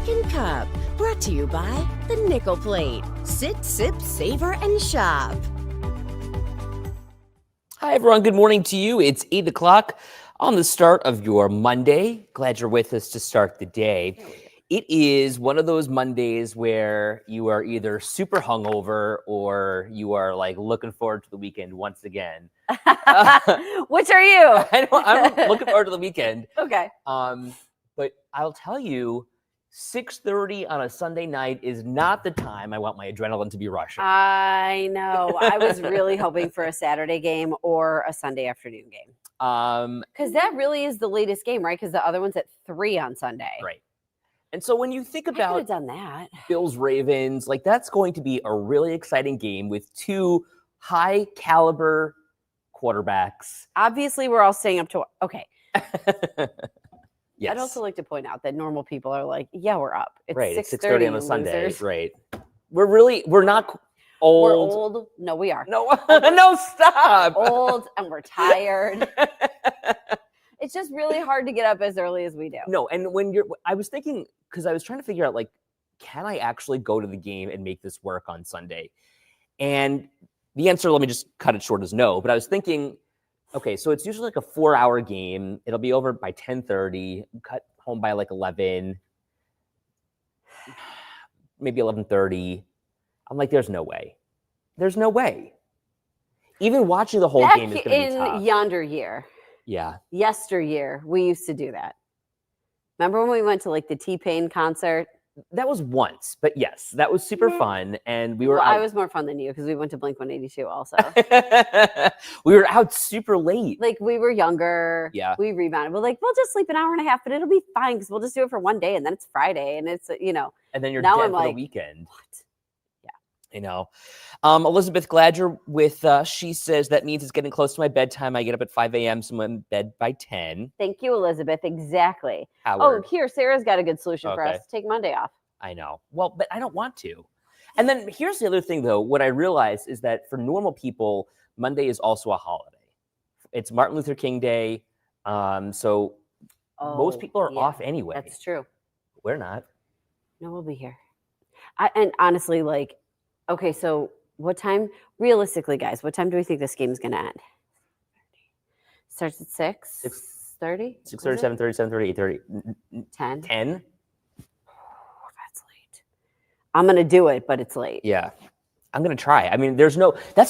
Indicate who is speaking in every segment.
Speaker 1: Second Cup, brought to you by the Nickel Plate. Sit, sip, savor, and shop.
Speaker 2: Hi, everyone. Good morning to you. It's 8 o'clock on the start of your Monday. Glad you're with us to start the day. It is one of those Mondays where you are either super hungover or you are like looking forward to the weekend once again.
Speaker 3: Which are you?
Speaker 2: I'm looking forward to the weekend.
Speaker 3: Okay.
Speaker 2: But I'll tell you, 6:30 on a Sunday night is not the time I want my adrenaline to be rushing.
Speaker 3: I know. I was really hoping for a Saturday game or a Sunday afternoon game. Because that really is the latest game, right? Because the other one's at 3 on Sunday.
Speaker 2: Right. And so when you think
Speaker 3: I could
Speaker 2: about
Speaker 3: have done that.
Speaker 2: Bills Ravens, like that's going to be a really exciting game with two high caliber quarterbacks.
Speaker 3: Obviously, we're all staying up to okay.
Speaker 2: Yes.
Speaker 3: I'd also like to point out that normal people are like, yeah, we're up. It's
Speaker 2: right.
Speaker 3: 6:30
Speaker 2: on a Sunday.
Speaker 3: losers.
Speaker 2: Right. We're not old.
Speaker 3: We're old. No, we are.
Speaker 2: No, no, stop.
Speaker 3: Old and we're tired. It's just really hard to get up as early as we do.
Speaker 2: No, and I was thinking, because I was trying to figure out, like, can I actually go to the game and make this work on Sunday? And the answer, let me just cut it short, is no. But I was thinking, okay, so it's usually like a 4-hour game. It'll be over by 10:30, cut home by like 11, maybe 11:30. I'm like, there's no way. There's no way. Even watching the whole game is going to be tough.
Speaker 3: In yonder year.
Speaker 2: Yeah.
Speaker 3: Yesteryear, we used to do that. Remember when we went to like the T-Pain concert?
Speaker 2: That was once, but yes, that was super fun. And we were
Speaker 3: I was more fun than you because we went to Blink-182 also.
Speaker 2: We were out super late.
Speaker 3: Like we were younger.
Speaker 2: Yeah.
Speaker 3: We rebounded. We're like, we'll just sleep an hour and a half, but it'll be fine because we'll just do it for one day and then it's Friday and it's,
Speaker 2: And then you're
Speaker 3: now
Speaker 2: dead
Speaker 3: I'm
Speaker 2: for
Speaker 3: like,
Speaker 2: the weekend.
Speaker 3: what?
Speaker 2: I know. Elizabeth, glad you're with us. She says that means it's getting close to my bedtime. I get up at 5 a.m., so I'm in bed by 10.
Speaker 3: Thank you, Elizabeth. Exactly.
Speaker 2: Howard.
Speaker 3: Oh, here, Sarah's got a good solution for
Speaker 2: Okay.
Speaker 3: us. Take Monday off.
Speaker 2: I know. Well, but I don't want to. And then here's the other thing, though. What I realized is that for normal people, Monday is also a holiday. It's Martin Luther King Day. So most people are off anyway.
Speaker 3: That's true.
Speaker 2: We're not.
Speaker 3: No, we'll be here. And honestly, like, okay, so what time, realistically, guys, what time do we think this game is going to end? Starts at 6? 6:30?
Speaker 2: 6:30, 7:30, 7:30, 8:30.
Speaker 3: 10?
Speaker 2: 10?
Speaker 3: That's late. I'm going to do it, but it's late.
Speaker 2: Yeah. I'm going to try. I mean, that's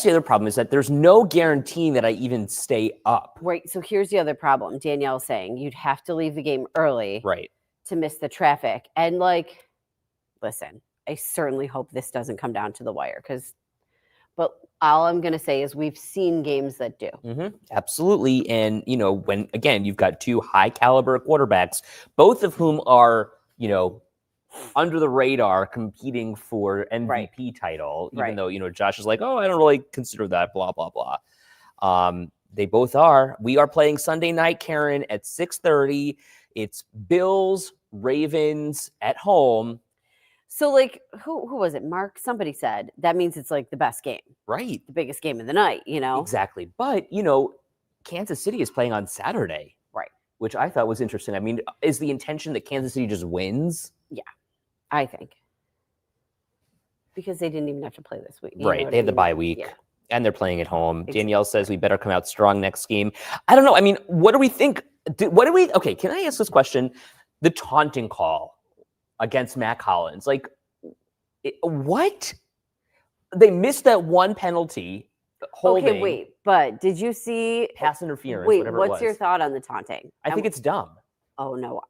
Speaker 2: the other problem, is that there's no guaranteeing that I even stay up.
Speaker 3: Right. So here's the other problem. Danielle's saying you'd have to leave the game early
Speaker 2: Right.
Speaker 3: to miss the traffic. And like, listen, I certainly hope this doesn't come down to the wire but all I'm going to say is we've seen games that do.
Speaker 2: Mm-hmm. Absolutely. And, when, again, you've got two high caliber quarterbacks, both of whom are, under the radar competing for MVP title, even though, Josh is like, oh, I don't really consider that, blah, blah, blah. They both are. We are playing Sunday night, Karen, at 6:30. It's Bills, Ravens at home.
Speaker 3: So, like, who was it? Mark? Somebody said that means it's like the best game.
Speaker 2: Right.
Speaker 3: The biggest game of the night,
Speaker 2: Exactly. But, Kansas City is playing on Saturday.
Speaker 3: Right.
Speaker 2: Which I thought was interesting. I mean, is the intention that Kansas City just wins?
Speaker 3: Yeah, I think. Because they didn't even have to play this week.
Speaker 2: Right. They had the bye week.
Speaker 3: Yeah.
Speaker 2: And they're playing at home. Exactly. Danielle says we better come out strong next game. I don't know. I mean, what do we think? Okay, can I ask this question? The taunting call against Matt Collins. Like, what? They missed that one penalty. Holding.
Speaker 3: Okay, wait. But did you see
Speaker 2: pass interference?
Speaker 3: Wait,
Speaker 2: whatever it was.
Speaker 3: what's your thought on the taunting?
Speaker 2: I think it's dumb.
Speaker 3: Oh no,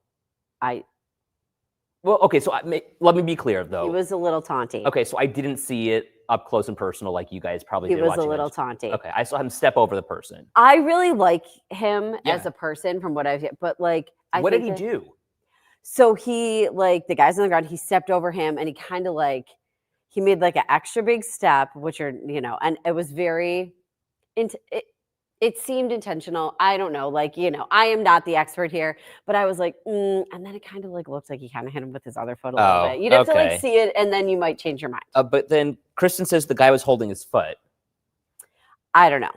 Speaker 2: Well, okay. So let me be clear, though.
Speaker 3: He was a little taunty.
Speaker 2: Okay, so I didn't see it up close and personal like you guys probably did.
Speaker 3: He was a little taunty.
Speaker 2: Okay, I saw him step over the person.
Speaker 3: I really like him as a person from what I've, but like,
Speaker 2: what did he do?
Speaker 3: So he, like, the guys on the ground, he stepped over him and he kind of like, he made like an extra big step, which are, and it was very, it seemed intentional. I don't know. Like, I am not the expert here, but I was like, and then it kind of like looks like he kind of hit him with his other foot a little bit. You'd have to like see it and then you might change your mind.
Speaker 2: But then Kristen says the guy was holding his foot.
Speaker 3: I don't know.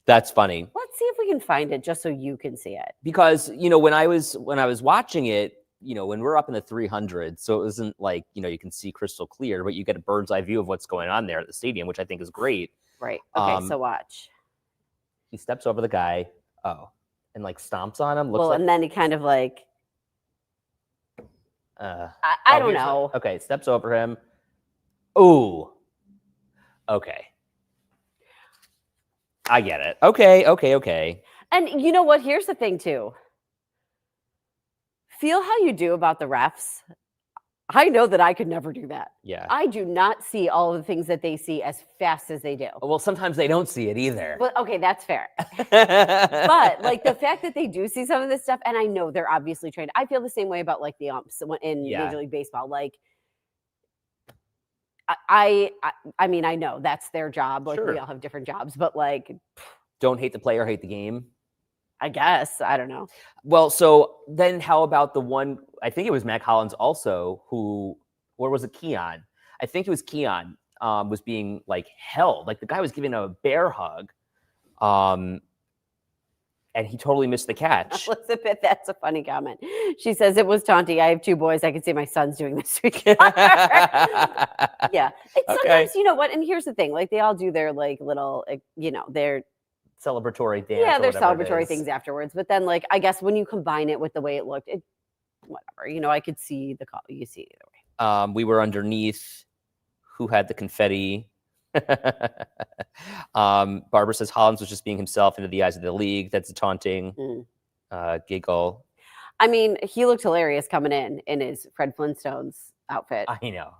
Speaker 2: That's funny.
Speaker 3: Let's see if we can find it just so you can see it.
Speaker 2: Because, when I was watching it, when we're up in the 300s, so it isn't like, you can see crystal clear, but you get a bird's eye view of what's going on there at the stadium, which I think is great.
Speaker 3: Right. Okay, so watch.
Speaker 2: He steps over the guy. Oh, and like stomps on him.
Speaker 3: And then he kind of like, I don't know.
Speaker 2: Okay, steps over him. Ooh. Okay. I get it. Okay.
Speaker 3: And you know what? Here's the thing, too. Feel how you do about the refs. I know that I could never do that.
Speaker 2: Yeah.
Speaker 3: I do not see all of the things that they see as fast as they do.
Speaker 2: Well, sometimes they don't see it either.
Speaker 3: But okay, that's fair. But like the fact that they do see some of this stuff, and I know they're obviously trained. I feel the same way about like the umps in Major League Baseball. Like, I mean, I know that's their job. Like we all have different jobs, but like,
Speaker 2: don't hate the player, hate the game.
Speaker 3: I guess. I don't know.
Speaker 2: Well, so then how about the one, I think it was Mac Hollins also, or was it Keon? I think it was Keon, was being like held. Like the guy was giving him a bear hug. And he totally missed the catch.
Speaker 3: Elizabeth, that's a funny comment. She says, it was taunting. I have 2 boys. I can see my sons doing this to each other. Yeah. Sometimes, you know what? And here's the thing. Like they all do their like little, their
Speaker 2: celebratory dance.
Speaker 3: Yeah, there's celebratory things afterwards. But then, like, I guess when you combine it with the way it looked, whatever. I could see the call. You see it either way.
Speaker 2: We were underneath. Who had the confetti? Barbara says Hollins was just being himself into the eyes of the league. That's a taunting giggle.
Speaker 3: I mean, he looked hilarious coming in his Fred Flintstone's outfit.
Speaker 2: I know.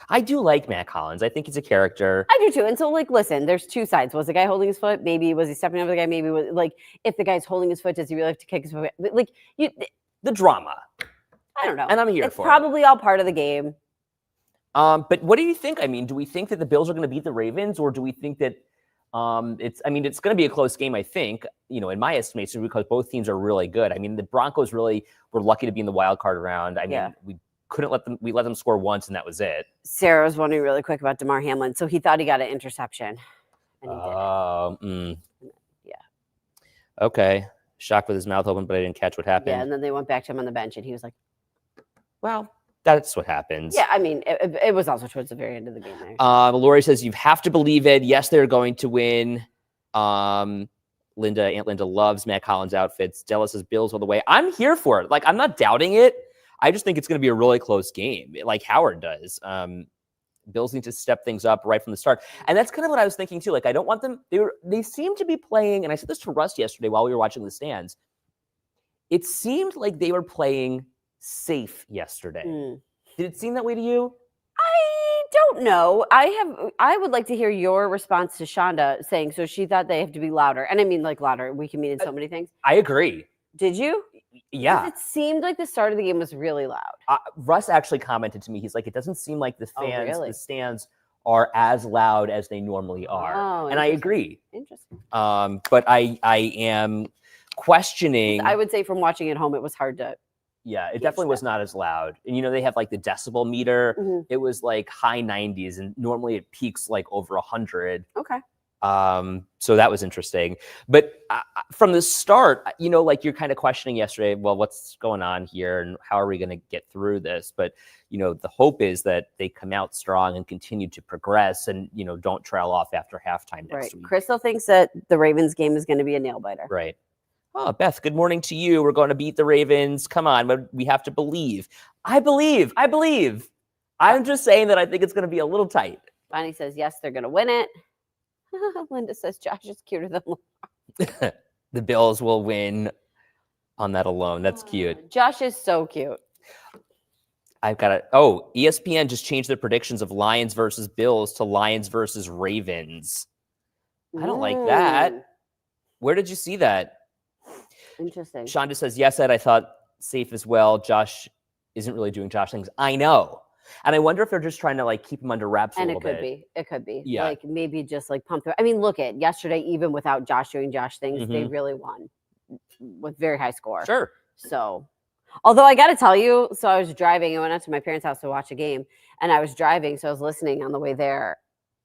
Speaker 2: I do like Mac Hollins. I think he's a character.
Speaker 3: I do too. And so, like, listen, there's 2 sides. Was the guy holding his foot? Maybe was he stepping over the guy? Maybe was like, if the guy's holding his foot, does he really have to kick his foot? Like,
Speaker 2: the drama.
Speaker 3: I don't know.
Speaker 2: And I'm here
Speaker 3: it's
Speaker 2: for
Speaker 3: probably all part of the game.
Speaker 2: But what do you think? I mean, do we think that the Bills are going to beat the Ravens, or do we think that it's going to be a close game? I think, in my estimation, because both teams are really good. I mean, the Broncos really were lucky to be in the wild card round. I mean, we let them score once, and that was it.
Speaker 3: Sarah was wondering really quick about DeMar Hamlin. So he thought he got an interception, and he did. Yeah.
Speaker 2: Okay. Shocked with his mouth open, but I didn't catch what happened.
Speaker 3: Yeah, and then they went back to him on the bench, and he was like,
Speaker 2: well, that's what happens.
Speaker 3: Yeah, I mean, it was also towards the very end of the game there.
Speaker 2: Lori says, you have to believe it. Yes, they're going to win. Aunt Linda loves Mac Hollins' outfits. Della says, Bills all the way. I'm here for it. Like, I'm not doubting it. I just think it's going to be a really close game, like Howard does. Bills need to step things up right from the start. And that's kind of what I was thinking, too. Like, I don't want them. They seem to be playing, and I said this to Russ yesterday while we were watching the stands. It seemed like they were playing safe yesterday. Did it seem that way to you?
Speaker 3: I don't know. I would like to hear your response to Shonda saying, so she thought they have to be louder. And I mean, like, louder. We can mean in so many things.
Speaker 2: I agree.
Speaker 3: Did you?
Speaker 2: Yeah.
Speaker 3: It seemed like the start of the game was really loud.
Speaker 2: Russ actually commented to me. He's like, it doesn't seem like the stands are as loud as they normally are.
Speaker 3: Oh,
Speaker 2: and I agree.
Speaker 3: Interesting.
Speaker 2: But I am questioning.
Speaker 3: I would say from watching at home, it was hard to.
Speaker 2: Yeah, it definitely was not as loud. And, they have like the decibel meter.
Speaker 3: Mm-hmm.
Speaker 2: It was like high 90s, and normally it peaks like over 100.
Speaker 3: Okay.
Speaker 2: So that was interesting. But from the start, like you're kind of questioning yesterday, well, what's going on here and how are we going to get through this? But, the hope is that they come out strong and continue to progress and, don't trail off after halftime next week.
Speaker 3: Crystal thinks that the Ravens game is going to be a nail biter.
Speaker 2: Right. Oh, Beth, good morning to you. We're going to beat the Ravens. Come on, but we have to believe. I believe. I'm just saying that I think it's going to be a little tight.
Speaker 3: Bonnie says, yes, they're going to win it. Linda says, Josh is cuter than Lamar.
Speaker 2: The Bills will win on that alone. That's cute.
Speaker 3: Josh is so cute.
Speaker 2: I've got it. Oh, ESPN just changed their predictions of Lions versus Bills to Lions versus Ravens. I don't like that. Where did you see that?
Speaker 3: Interesting.
Speaker 2: Shonda says, yes, Ed, I thought safe as well. Josh isn't really doing Josh things. I know. And I wonder if they're just trying to like keep him under wraps a little bit.
Speaker 3: It could be.
Speaker 2: Yeah.
Speaker 3: Like maybe just like pump through. I mean, look at yesterday, even without Josh doing Josh things, they really won with very high score.
Speaker 2: Sure.
Speaker 3: So, although I got to tell you, so I was driving. I went out to my parents' house to watch a game, and I was driving, so I was listening on the way there,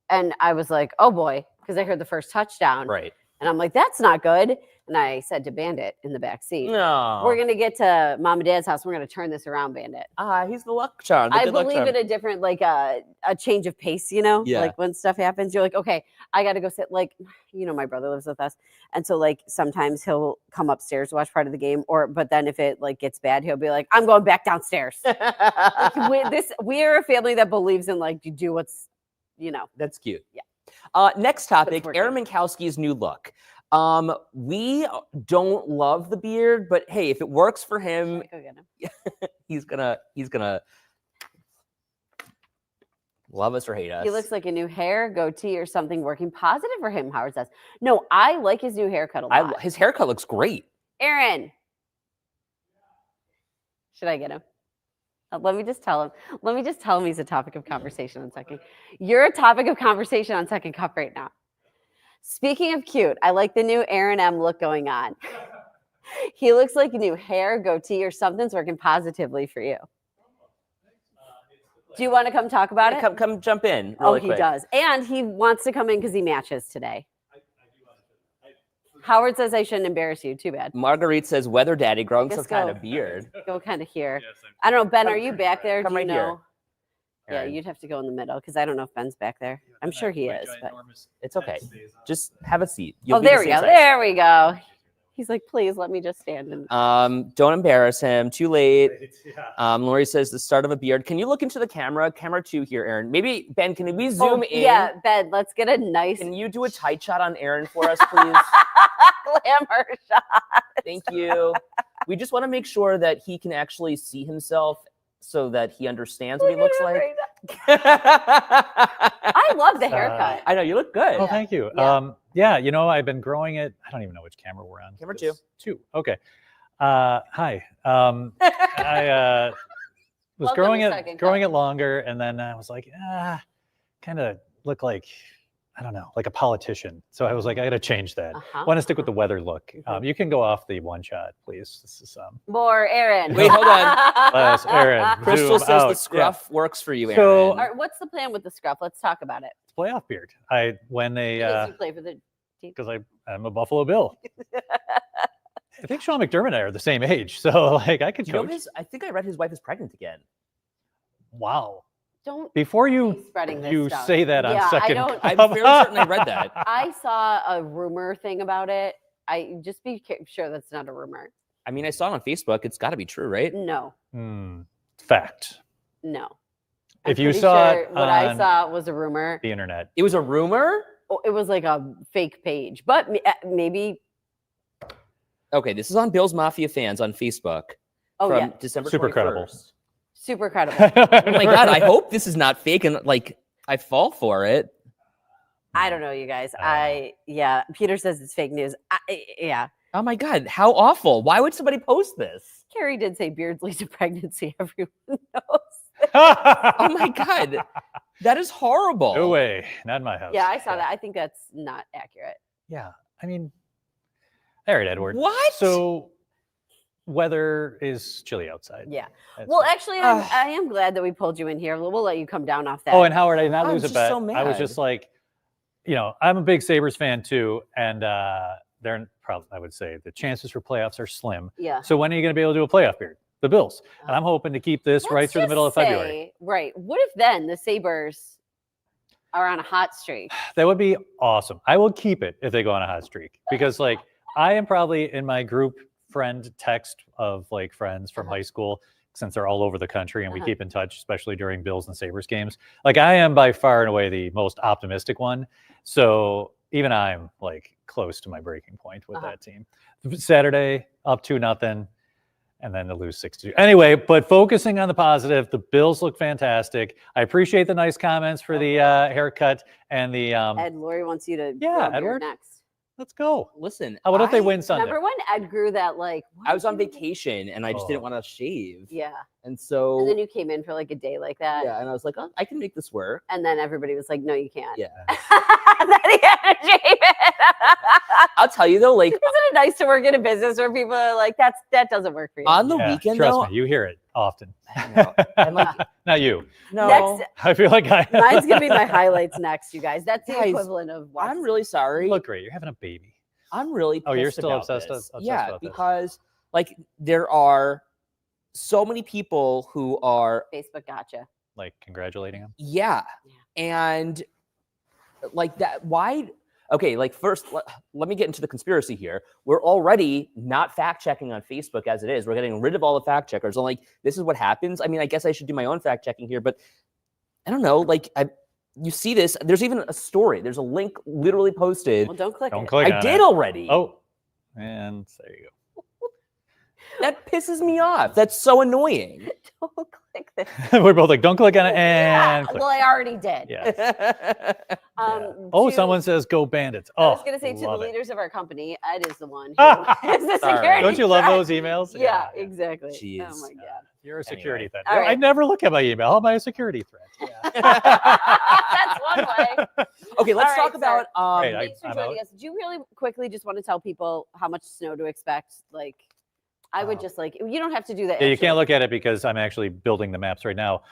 Speaker 3: and I was like, oh boy, because I heard the first touchdown.
Speaker 2: Right.
Speaker 3: And I'm like, that's not good. And I said to Bandit in the back seat,
Speaker 2: No.
Speaker 3: we're going to get to Mom and Dad's house. We're going to turn this around, Bandit.
Speaker 2: He's the luck charm.
Speaker 3: I believe in a different, like a change of pace, you know?
Speaker 2: Yeah.
Speaker 3: Like when stuff happens, you're like, okay, I got to go sit. Like, you know, my brother lives with us. And so like sometimes he'll come upstairs to watch part of the game but then if it like gets bad, he'll be like, I'm going back downstairs. We are a family that believes in like, you do what's, you know.
Speaker 2: That's cute.
Speaker 3: Yeah.
Speaker 2: Next topic, Aaron Minkowski's new look. We don't love the beard, but hey, if it works for him, he's gonna love us or hate us.
Speaker 3: He looks like a new hair, goatee, or something working positive for him, Howard says. No, I like his new haircut a lot.
Speaker 2: His haircut looks great.
Speaker 3: Aaron. Should I get him? Let me just tell him he's a topic of conversation on Second. You're a topic of conversation on Second Cup right now. Speaking of cute, I like the new Aaron M look going on. He looks like new hair, goatee, or something's working positively for you. Do you want to come talk about it?
Speaker 2: Come jump in. Really
Speaker 3: he
Speaker 2: quick.
Speaker 3: does. And he wants to come in because he matches today. Howard says I shouldn't embarrass you. Too bad.
Speaker 2: Marguerite says, weather daddy growing some kind of beard.
Speaker 3: Go kind of here. I don't know, Ben, are you back there?
Speaker 2: Come right here.
Speaker 3: Yeah, you'd have to go in the middle because I don't know if Ben's back there. I'm sure he is, but
Speaker 2: it's okay. Just have a seat.
Speaker 3: There we go. There we go. He's like, please let me just stand.
Speaker 2: Don't embarrass him. Too late. Lori says the start of a beard. Can you look into the camera? Camera 2 here, Aaron. Maybe Ben, can we zoom in?
Speaker 3: Yeah, Ben, let's get a nice.
Speaker 2: Can you do a tight shot on Aaron for us, please?
Speaker 3: Glamour shot.
Speaker 2: Thank you. We just want to make sure that he can actually see himself so that he understands what he looks like.
Speaker 3: I love the haircut.
Speaker 2: I know, you look good.
Speaker 4: Oh, thank you.
Speaker 3: Yeah.
Speaker 4: You know, I've been growing it. I don't even know which camera we're on.
Speaker 2: Camera 2.
Speaker 4: 2. Okay. Hi. I was growing it longer, and then I was like, kind of look like, I don't know, like a politician. So I was like, I got to change that. I want to stick with the weather look. You can go off the one shot, please. This is
Speaker 3: more Aaron.
Speaker 2: Wait, hold on.
Speaker 4: Aaron.
Speaker 2: Crystal says the scruff works for you, Aaron.
Speaker 4: So,
Speaker 3: all right, what's the plan with the scruff? Let's talk about it.
Speaker 4: It's playoff beard. When they
Speaker 3: you play for the team?
Speaker 4: because I'm a Buffalo Bill. I think Sean McDermott and I are the same age, so like I could coach.
Speaker 2: I think I read his wife is pregnant again.
Speaker 4: Wow.
Speaker 3: Don't
Speaker 4: before you
Speaker 3: spreading this
Speaker 4: you
Speaker 3: stuff.
Speaker 4: say that on Second.
Speaker 2: I'm fairly certain I read that.
Speaker 3: I saw a rumor thing about it. I just be sure that's not a rumor.
Speaker 2: I mean, I saw it on Facebook. It's got to be true, right?
Speaker 3: No.
Speaker 4: Fact.
Speaker 3: No.
Speaker 4: If you saw
Speaker 3: it, what I saw was a rumor.
Speaker 4: The internet.
Speaker 2: It was a rumor?
Speaker 3: Oh, it was like a fake page, but maybe.
Speaker 2: Okay, this is on Bills Mafia fans on Facebook from December 21st.
Speaker 4: Super credible.
Speaker 3: Super credible.
Speaker 2: Oh my God, I hope this is not fake and like I fall for it.
Speaker 3: I don't know, you guys. Peter says it's fake news. Yeah.
Speaker 2: Oh my God, how awful. Why would somebody post this?
Speaker 3: Carrie did say beards lead to pregnancy. Everyone knows.
Speaker 2: Oh my God. That is horrible.
Speaker 4: No way. Not in my house.
Speaker 3: Yeah, I saw that. I think that's not accurate.
Speaker 4: Yeah. I mean, all right, Edward.
Speaker 2: What?
Speaker 4: So weather is chilly outside.
Speaker 3: Yeah.
Speaker 4: That's
Speaker 3: well, actually, I am glad that we pulled you in here. We'll let you come down off that.
Speaker 4: Oh, and Howard, I did not lose a bet.
Speaker 2: So mad.
Speaker 4: I was just like, I'm a big Sabres fan too. And they're probably, I would say, the chances for playoffs are slim.
Speaker 3: Yeah.
Speaker 4: So when are you going to be able to do a playoff beard? The Bills. And I'm hoping to keep this right through the middle of February.
Speaker 3: Right. What if then the Sabres are on a hot streak?
Speaker 4: That would be awesome. I will keep it if they go on a hot streak because like I am probably in my group friend text of like friends from high school, since they're all over the country and we keep in touch, especially during Bills and Sabres games. Like I am by far and away the most optimistic one. So even I'm like close to my breaking point with that team. Saturday up 2-0 and then to lose 6-2. Anyway, but focusing on the positive, the Bills look fantastic. I appreciate the nice comments for the haircut and the
Speaker 3: Ed, Lori wants you to
Speaker 4: Edward
Speaker 3: next.
Speaker 4: Let's go.
Speaker 2: Listen,
Speaker 4: what if they win Sunday?
Speaker 3: Remember when Ed grew that like?
Speaker 2: I was on vacation and I just didn't want to shave.
Speaker 3: Yeah.
Speaker 2: And so.
Speaker 3: And then you came in for like a day like that.
Speaker 2: Yeah, and I was like, oh, I can make this work.
Speaker 3: And then everybody was like, no, you can't.
Speaker 2: Yeah.
Speaker 3: And then he had to shave it.
Speaker 2: I'll tell you though, like,
Speaker 3: isn't it nice to work in a business where people are like, that doesn't work for you?
Speaker 2: On the weekend,
Speaker 4: trust
Speaker 2: though,
Speaker 4: me, you hear it often.
Speaker 2: And like,
Speaker 4: not you.
Speaker 2: No,
Speaker 3: next,
Speaker 4: I feel like
Speaker 3: mine's gonna be my highlights next, you guys. That's the equivalent of.
Speaker 2: I'm really sorry.
Speaker 4: You look great. You're having a baby.
Speaker 2: I'm really pissed
Speaker 4: you're still
Speaker 2: about
Speaker 4: obsessed
Speaker 2: this.
Speaker 4: about this.
Speaker 2: Because like there are so many people who are
Speaker 3: Facebook gotcha.
Speaker 4: Like congratulating him.
Speaker 2: Yeah. And like that, why? Okay, like first, let me get into the conspiracy here. We're already not fact checking on Facebook as it is. We're getting rid of all the fact checkers. I'm like, this is what happens. I mean, I guess I should do my own fact checking here, but I don't know. Like, you see this, there's even a story. There's a link literally posted.
Speaker 3: Well, don't click
Speaker 4: Don't
Speaker 3: it.
Speaker 4: click
Speaker 2: I
Speaker 4: on
Speaker 2: did
Speaker 4: it.
Speaker 2: already.
Speaker 4: Oh, and there you go.
Speaker 2: That pisses me off. That's so annoying.
Speaker 3: Don't click this.
Speaker 4: We're both like, don't click on it and click.
Speaker 3: Well, I already did.
Speaker 4: Yeah. Yeah.
Speaker 3: To-
Speaker 4: Someone says go Bandits.
Speaker 3: I
Speaker 4: Oh,
Speaker 3: was going to say to the
Speaker 4: love it.
Speaker 3: leaders of our company, Ed is the one who
Speaker 4: Ah!
Speaker 3: is the
Speaker 2: Sorry.
Speaker 3: security
Speaker 4: Don't you love
Speaker 3: threat.
Speaker 4: those emails?
Speaker 3: Yeah, exactly.
Speaker 2: Jeez.
Speaker 3: Oh my god.
Speaker 4: You're a security threat.
Speaker 3: All right.
Speaker 4: I never look at my email. How am I a security threat?
Speaker 3: That's one way.
Speaker 2: Okay, let's
Speaker 3: All
Speaker 2: talk
Speaker 3: right,
Speaker 2: about
Speaker 4: Great,
Speaker 3: Thanks for
Speaker 4: I'm
Speaker 3: joining
Speaker 4: out.
Speaker 3: us. Do you really quickly just want to tell people how much snow to expect? Like, I would
Speaker 4: Oh.
Speaker 3: just like, you don't have to do that.
Speaker 4: Yeah, you
Speaker 3: actually.
Speaker 4: can't look at it because I'm actually building the maps right now.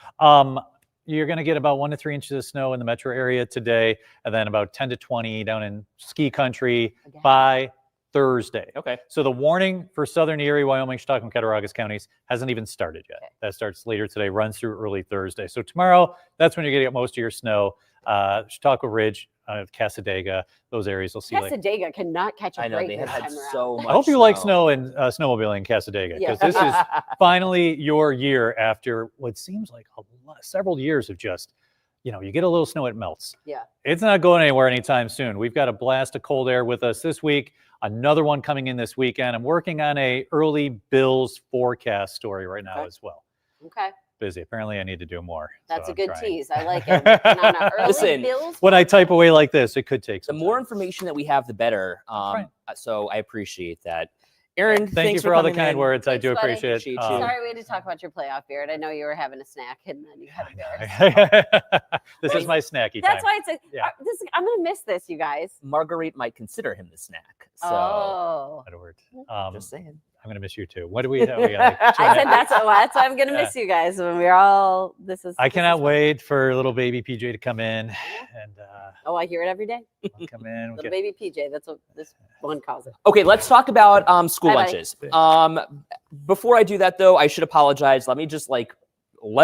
Speaker 4: You're going to get about 1 to 3 inches of snow in the metro area today, and then about 10 to 20 down in ski country
Speaker 3: Again.
Speaker 4: by Thursday.
Speaker 2: Okay.
Speaker 4: So the warning for southern Erie, Wyoming, Chautauqua, and Cattaraugus counties hasn't even started yet.
Speaker 3: Okay.
Speaker 4: That starts later today, runs through early Thursday. So tomorrow, that's when you're going to get most of your snow. Chautauqua Ridge, Cassadaga, those areas you'll see.
Speaker 3: Cassadaga cannot catch a
Speaker 2: I know
Speaker 3: break
Speaker 2: they
Speaker 3: this
Speaker 2: have had
Speaker 3: time around.
Speaker 2: so much.
Speaker 4: I hope you like snow and snowmobiling in Cassadaga,
Speaker 3: Yeah.
Speaker 4: because this is finally your year after what seems like several years of just, you get a little snow, it melts.
Speaker 3: Yeah.
Speaker 4: It's not going anywhere anytime soon. We've got a blast of cold air with us this week, another one coming in this weekend. I'm working on a early Bills forecast story right now
Speaker 3: Okay.
Speaker 4: as well.
Speaker 3: Okay.
Speaker 4: Busy. Apparently I need to do more.
Speaker 3: That's
Speaker 4: so
Speaker 3: a
Speaker 4: I'm
Speaker 3: good
Speaker 4: trying.
Speaker 3: tease. I like it. Working on an early
Speaker 2: Listen,
Speaker 3: Bills
Speaker 4: When I type away like this, it could take
Speaker 2: The
Speaker 4: some
Speaker 2: more
Speaker 4: time.
Speaker 2: information that we have, the better.
Speaker 4: right.
Speaker 2: So I appreciate that. Aaron,
Speaker 4: Thank
Speaker 2: thanks
Speaker 4: you for all the
Speaker 2: coming
Speaker 4: kind
Speaker 2: in.
Speaker 4: words. I
Speaker 3: Thanks,
Speaker 4: do
Speaker 3: buddy.
Speaker 4: appreciate
Speaker 2: Appreciate you.
Speaker 3: Sorry we had to talk about your playoff beard. I know you were having a snack and then you had a beard.
Speaker 4: This is my snacky time.
Speaker 3: That's why it's
Speaker 4: Yeah.
Speaker 3: I'm gonna miss this, you guys.
Speaker 2: Marguerite might consider him the snack. So
Speaker 3: Oh.
Speaker 4: That'll work.
Speaker 2: just saying.
Speaker 4: I'm gonna miss you too. What do we have? We got like
Speaker 3: I said that's why I'm gonna
Speaker 4: Yeah.
Speaker 3: miss you guys when we're all.
Speaker 4: I cannot wait for little baby PJ to come in and
Speaker 3: Oh, I hear it every day.
Speaker 4: we'll come in. We'll
Speaker 3: Little
Speaker 4: get,
Speaker 3: baby PJ. That's what this one calls it.
Speaker 2: Okay, let's talk about school
Speaker 3: Bye-bye.
Speaker 2: lunches. Before I do that, though, I should apologize. Let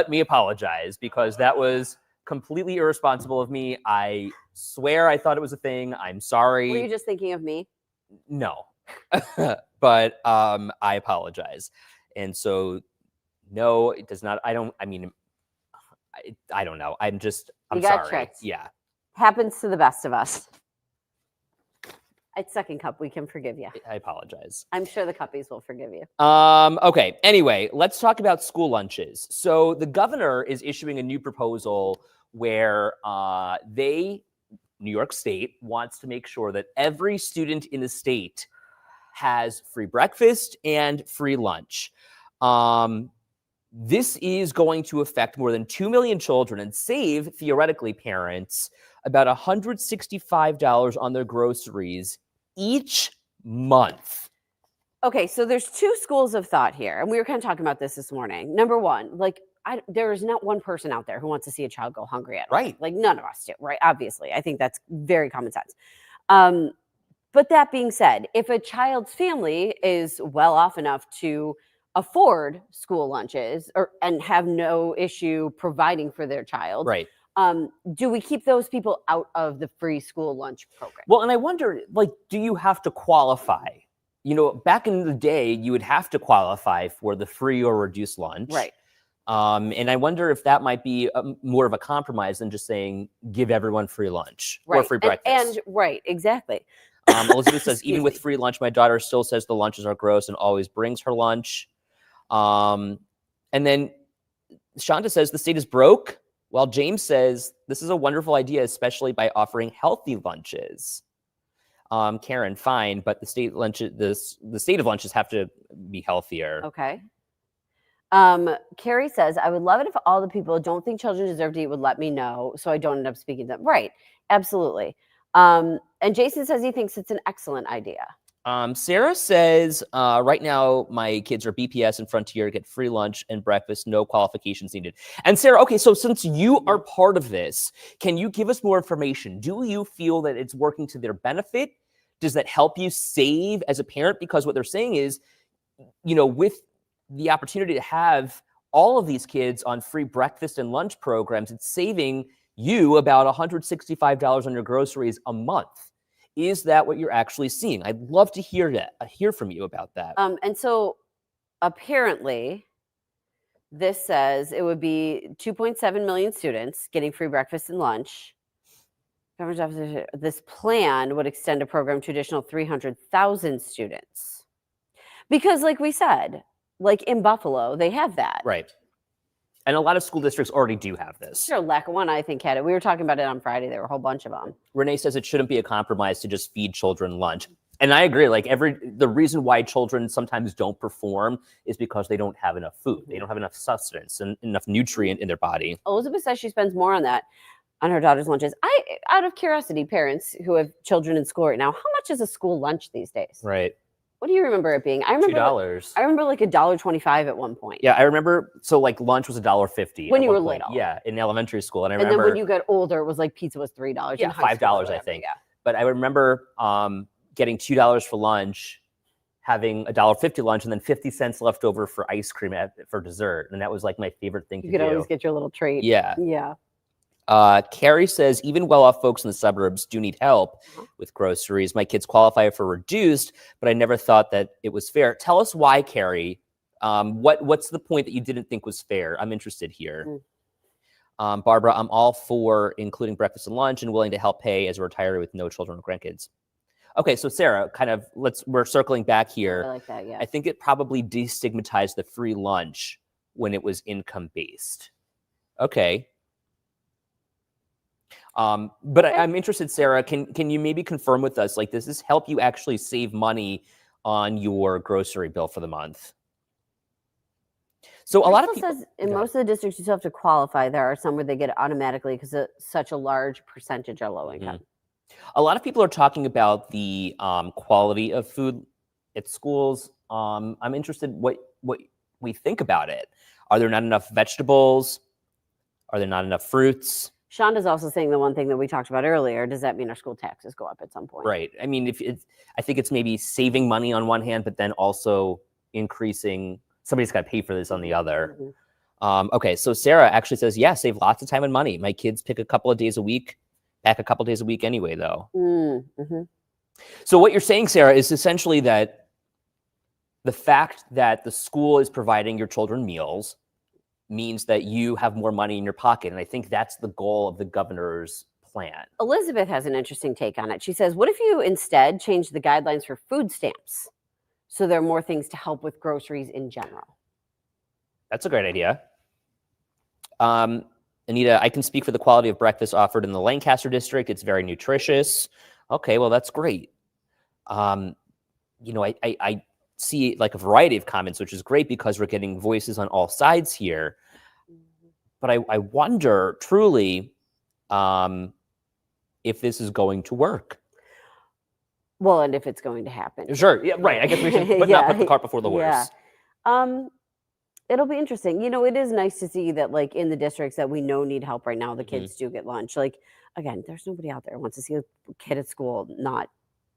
Speaker 2: me apologize because that was completely irresponsible of me. I swear I thought it was a thing. I'm sorry.
Speaker 3: Were you just thinking of me?
Speaker 2: No. But I apologize. And so no, it does not. I don't know. I'm
Speaker 3: You got
Speaker 2: sorry.
Speaker 3: tricked.
Speaker 2: Yeah.
Speaker 3: Happens to the best of us. It's second cup. We can forgive you.
Speaker 2: I apologize.
Speaker 3: I'm sure the cuppies will forgive you.
Speaker 2: Okay. Anyway, let's talk about school lunches. So the governor is issuing a new proposal where New York State wants to make sure that every student in the state has free breakfast and free lunch. This is going to affect more than 2 million children and save, theoretically, parents about $165 on their groceries each month.
Speaker 3: Okay, so there's two schools of thought here, and we were kind of talking about this morning. Number one, there is not one person out there who wants to see a child go hungry at all.
Speaker 2: Right.
Speaker 3: Like none of us do, right? Obviously, I think that's very common sense. But that being said, if a child's family is well off enough to afford school lunches and have no issue providing for their child,
Speaker 2: Right.
Speaker 3: Do we keep those people out of the free school lunch program?
Speaker 2: Well, and I wonder, do you have to qualify? Back in the day, you would have to qualify for the free or reduced lunch.
Speaker 3: Right.
Speaker 2: And I wonder if that might be more of a compromise than just saying give everyone free lunch or
Speaker 3: Right.
Speaker 2: free breakfast.
Speaker 3: And right, exactly.
Speaker 2: Elizabeth says,
Speaker 3: Excuse
Speaker 2: even with
Speaker 3: me.
Speaker 2: free lunch, my daughter still says the lunches are gross and always brings her lunch. And then Shonda says the state is broke, while James says this is a wonderful idea, especially by offering healthy lunches. Karen, fine, but the state of lunches have to be healthier.
Speaker 3: Okay. Carrie says, I would love it if all the people who don't think children deserve to eat would let me know so I don't end up speaking to them. Right. Absolutely. And Jason says he thinks it's an excellent idea.
Speaker 2: Sarah says, right now my kids are BPS and Frontier, get free lunch and breakfast, no qualifications needed. And Sarah, okay, so since you are part of this, can you give us more information? Do you feel that it's working to their benefit? does that help you save as a parent? Because what they're saying is, with the opportunity to have all of these kids on free breakfast and lunch programs, it's saving you about $165 on your groceries a month. Is that what you're actually seeing? I'd love to hear from you about that.
Speaker 3: And so apparently this says it would be 2.7 million students getting free breakfast and lunch. This plan would extend a program to additional 300,000 students. Because like we said, like in Buffalo, they have that.
Speaker 2: Right. And a lot of school districts already do have this.
Speaker 3: Sure, Lackawanna, I think, had it. We were talking about it on Friday. There were a whole bunch of them.
Speaker 2: Renee says it shouldn't be a compromise to just feed children lunch. And I agree. Like the reason why children sometimes don't perform is because they don't have enough food. They don't have enough sustenance and enough nutrient in their body.
Speaker 3: Elizabeth says she spends more on that on her daughter's lunches. Out of curiosity, parents who have children in school right now, how much is a school lunch these days?
Speaker 2: Right.
Speaker 3: What do you remember it being? I remember
Speaker 2: $2.
Speaker 3: I remember like $1.25 at one point.
Speaker 2: Yeah, I remember. So like lunch was $1.50
Speaker 3: when you were little.
Speaker 2: Yeah, in elementary school, and I
Speaker 3: then
Speaker 2: remember
Speaker 3: when you got older, it was like pizza was $3.
Speaker 2: Yeah, $5, I think. Yeah. But I remember getting $2 for lunch, having $1.50 lunch, and then 50 cents left over for ice cream for dessert, and that was like my favorite thing to do.
Speaker 3: You could always get your little treat.
Speaker 2: Yeah.
Speaker 3: Yeah.
Speaker 2: Carrie says, even well-off folks in the suburbs do need help with groceries. My kids qualify for reduced, but I never thought that it was fair. Tell us why, Carrie. What's the point that you didn't think was fair? I'm interested here. Barbara, I'm all for including breakfast and lunch and willing to help pay as a retiree with no children or grandkids. Okay, so Sarah, we're circling back here.
Speaker 3: I like that, yeah.
Speaker 2: I think it probably destigmatized the free lunch when it was income-based. Okay. But I'm interested, Sarah, can you maybe confirm with us, like, does this help you actually save money on your grocery bill for the month? So a lot of people
Speaker 3: says in most of the districts you still have to qualify. There are some where they get it automatically because such a large percentage are low income.
Speaker 2: A lot of people are talking about the quality of food at schools. I'm interested what we think about it. Are there not enough vegetables? Are there not enough fruits?
Speaker 3: Shonda's also saying the one thing that we talked about earlier. Does that mean our school taxes go up at some point?
Speaker 2: Right. I mean, I think it's maybe saving money on one hand, but then also increasing. Somebody's got to pay for this on the other. Okay, so Sarah actually says, yeah, save lots of time and money. My kids pick a couple of days a week, back a couple of days a week anyway, though. So what you're saying, Sarah, is essentially that the fact that the school is providing your children meals means that you have more money in your pocket. And I think that's the goal of the governor's plan.
Speaker 3: Elizabeth has an interesting take on it. She says, what if you instead change the guidelines for food stamps so there are more things to help with groceries in general?
Speaker 2: That's a great idea. Anita, I can speak for the quality of breakfast offered in the Lancaster district. It's very nutritious. Okay, well, that's great. I see like a variety of comments, which is great because we're getting voices on all sides here. But I wonder truly if this is going to work.
Speaker 3: Well, and if it's going to happen.
Speaker 2: Sure. Yeah, right. I guess we should not put the cart before the horse.
Speaker 3: Yeah. It'll be interesting. It is nice to see that, like, in the districts that we know need help right now, the kids do get lunch. Like, again, there's nobody out there who wants to see a kid at school not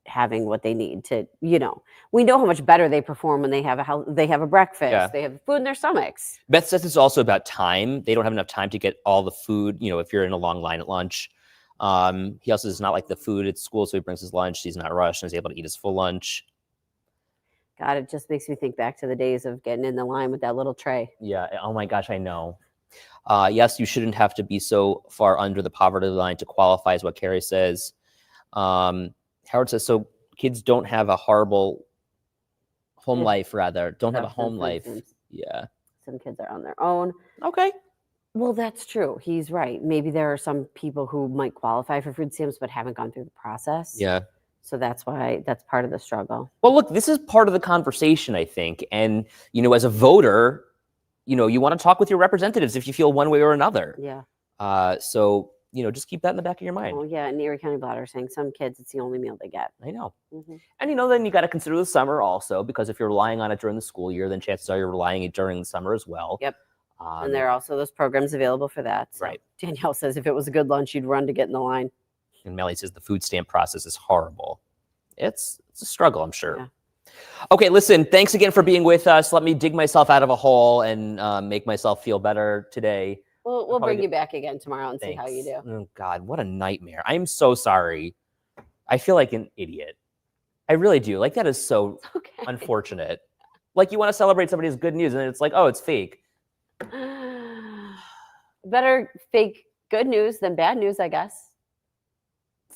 Speaker 3: having what they need to, we know how much better they perform when they have a breakfast, they have food in their stomachs.
Speaker 2: Beth says it's also about time. They don't have enough time to get all the food, if you're in a long line at lunch. He also does not like the food at school, so he brings his lunch. He's not rushed and is able to eat his full lunch.
Speaker 3: God, it just makes me think back to the days of getting in the line with that little tray.
Speaker 2: Yeah. Oh my gosh, I know. Yes, you shouldn't have to be so far under the poverty line to qualify, is what Carrie says. Howard says, so kids don't have a horrible home life, rather. Don't have a home life. Yeah.
Speaker 3: Some kids are on their own.
Speaker 2: Okay.
Speaker 3: Well, that's true. He's right. Maybe there are some people who might qualify for food stamps but haven't gone through the process.
Speaker 2: Yeah.
Speaker 3: So that's part of the struggle.
Speaker 2: Well, look, this is part of the conversation, I think. And, as a voter, you want to talk with your representatives if you feel one way or another.
Speaker 3: Yeah.
Speaker 2: So, just keep that in the back of your mind.
Speaker 3: Oh, yeah. And Erie County Blotter saying some kids, it's the only meal they get.
Speaker 2: I know. And, then you got to consider the summer also, because if you're relying on it during the school year, then chances are you're relying on it during the summer as well.
Speaker 3: Yep. And there are also those programs available for that. So
Speaker 2: right.
Speaker 3: Danielle says if it was a good lunch, you'd run to get in the line.
Speaker 2: And Melly says the food stamp process is horrible. it's a struggle, I'm sure.
Speaker 3: Yeah.
Speaker 2: Okay, listen, thanks again for being with us. Let me dig myself out of a hole and make myself feel better today.
Speaker 3: We'll bring you back again tomorrow and see how you do.
Speaker 2: Oh, God, what a nightmare. I'm so sorry. I feel like an idiot. I really do. Like, that is so unfortunate. Like, you want to celebrate somebody's good news, and it's like, oh, it's fake.
Speaker 3: Better fake good news than bad news, I guess.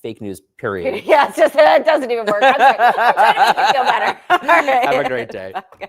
Speaker 2: Fake news, period.
Speaker 3: Yeah, it's just, it doesn't even work. I'm trying to make you feel better. All right.
Speaker 2: Have a great day.
Speaker 3: Okay.